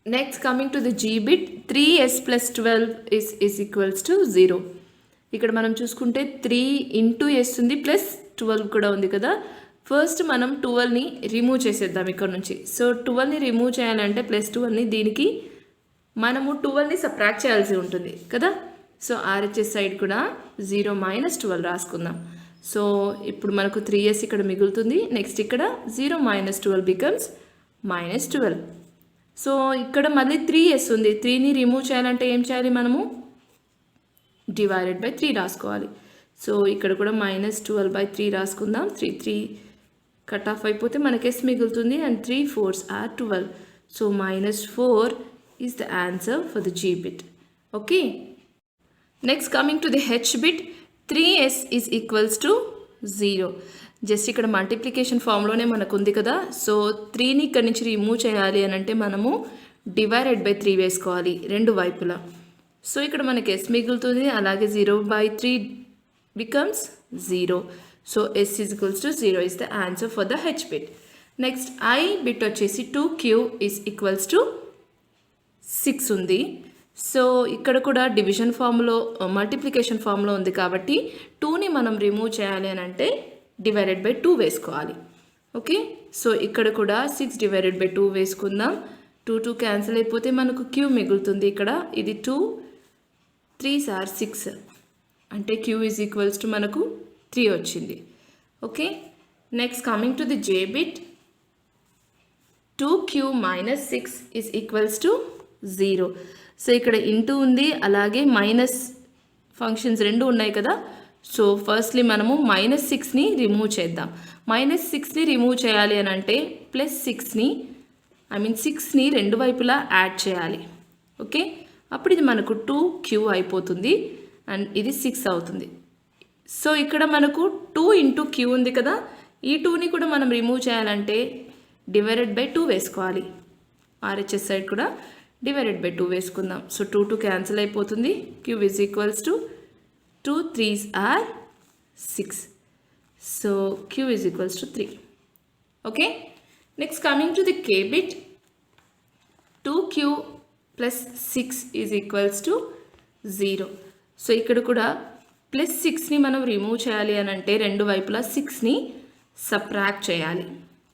Next, coming to the G bit, 3s plus 12 is equals to 0. ఇక్కడ మనం చూసుకుంటే 3 into yes ఉంది plus 12 కూడా ఉంది కదా. ఫస్ట్ మనం 12ని రిమూవ్ చేసేద్దాం ఇక్కడ నుంచి. సో 12ని రిమూవ్ చేయాలంటే ప్లస్ 12ని దీనికి మనము 12ని సబ్ట్రాక్ట్ చేయాల్సి ఉంటుంది కదా. సో ఆర్హెచ్ఎస్ సైడ్ కూడా 0 మైనస్ 12 రాసుకుందాం. సో ఇప్పుడు మనకు 3s ఇక్కడ మిగులుతుంది. నెక్స్ట్ ఇక్కడ 0 మైనస్ 12 బికమ్స్ మైనస్ 12. సో ఇక్కడ మళ్ళీ 3s ఉంది. 3ని రిమూవ్ చేయాలంటే ఏం చేయాలి, మనము డివైడెడ్ బై 3 రాసుకోవాలి. సో ఇక్కడ కూడా మైనస్ 12/3 రాసుకుందాం. 3 కట్ ఆఫ్ అయిపోతే మనకి ఎస్ మిగులుతుంది and 3 4s are 12. So -4 is the answer for the G bit. Okay. Next, coming to the H bit, 3s is equals to 0. Just ఇక్కడ మల్టిప్లికేషన్ ఫామ్లోనే మనకు ఉంది కదా. సో 3ని ఇక్కడ నుంచి రిమూవ్ చేయాలి అని అంటే మనము డివైడెడ్ బై 3 వేసుకోవాలి రెండు వైపులా. సో ఇక్కడ మనకి ఎస్ మిగులుతుంది. అలాగే 0/3 becomes 0. So S is equals to 0 is the answer for the H bit. Next I bit వచ్చేసి 2q ఈజ్ ఈక్వల్స్ టు 6 ఉంది. సో ఇక్కడ కూడా డివిజన్ ఫామ్లో మల్టిప్లికేషన్ ఫామ్లో ఉంది కాబట్టి 2ని మనం రిమూవ్ చేయాలి అని అంటే డివైడెడ్ బై 2 వేసుకోవాలి. ఓకే. సో ఇక్కడ కూడా 6 డివైడెడ్ బై 2 వేసుకుందాం. 2 క్యాన్సిల్ అయిపోతే మనకు q మిగులుతుంది. ఇక్కడ ఇది 2 3s are 6 అంటే q ఈజ్ ఈక్వల్స్ టు మనకు 3 వచ్చింది. Okay. Next, coming to the J bit, 2q minus 6 is equals to 0. So ఇక్కడ ఇంటూ ఉంది, అలాగే మైనస్ ఫంక్షన్స్ రెండు ఉన్నాయి కదా. సో ఫస్ట్లీ మనము -6ని రిమూవ్ చేద్దాం. -6ని రిమూవ్ చేయాలి అని అంటే ప్లస్ 6ని రెండు వైపులా యాడ్ చేయాలి. ఓకే. అప్పుడు ఇది మనకు 2q అయిపోతుంది అండ్ ఇది 6 అవుతుంది. సో ఇక్కడ మనకు 2 ఇంటూ q ఉంది కదా. ఈ 2ని కూడా మనం రిమూవ్ చేయాలంటే డివైడెడ్ బై 2 వేసుకోవాలి. ఆర్హెచ్ఎస్ సైడ్ కూడా డివైడెడ్ బై 2 వేసుకుందాం. సో 2 క్యాన్సిల్ అయిపోతుంది. q is equals to 2 3s are 6. So q is equals to 3. Okay. Next, coming to the k bit, 2q plus 6 is equals to 0. So ఇక్కడ కూడా plus 6ని మనం remove చేయాలి అని అంటే రెండు వైపులా 6ని సబ్ట్రాక్ట్ చేయాలి.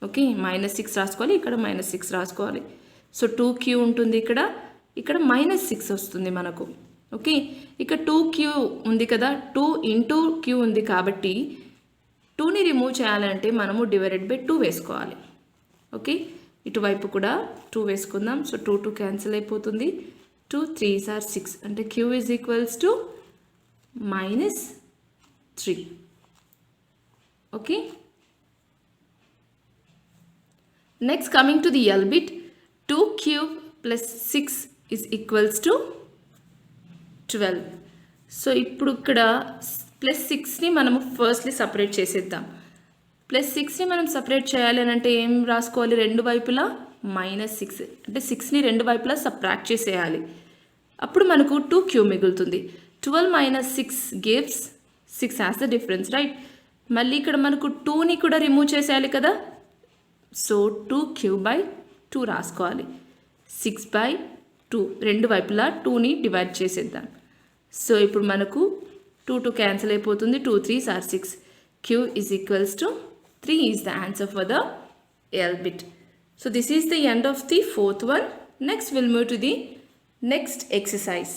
ఓకే. -6 రాసుకోవాలి, ఇక్కడ -6 రాసుకోవాలి. సో 2q ఉంటుంది ఇక్కడ -6 వస్తుంది మనకు. ఓకే. ఇక 2q ఉంది కదా, 2 ఇంటూ q ఉంది కాబట్టి 2ని రిమూవ్ చేయాలంటే మనము డివైడెడ్ బై 2 వేసుకోవాలి. ఓకే. ఇటువైపు కూడా 2 వేసుకుందాం. సో 2 క్యాన్సిల్ అయిపోతుంది. 2 3s are 6 అంటే q is equals to -3. Okay. Next, coming to the L bit, 2q plus 6 is equals to 12. So ఇప్పుడు ఇక్కడ ప్లస్ 6ని మనము ఫస్ట్లీ సపరేట్ చేసేద్దాం. ప్లస్ 6ని మనం సపరేట్ చేయాలి అని అంటే ఏం రాసుకోవాలి, రెండు వైపులా -6 అంటే 6ని రెండు వైపులా సబ్ట్రాక్ట్ చేసేయాలి. అప్పుడు మనకు 2q మిగులుతుంది. 12 - 6 gives 6 as the difference, right. మళ్ళీ ఇక్కడ మనకు 2ని కూడా రిమూవ్ చేసేయాలి కదా. సో 2q/2 రాసుకోవాలి. 6/2 రెండు వైపులా 2ని డివైడ్ చేసేద్దాం. సో ఇప్పుడు మనకు 2 క్యాన్సిల్ అయిపోతుంది. 2 3s are 6. q is equals to 3 is the answer for the L bit. So this is the end of the fourth one. Next we'll move to the next exercise.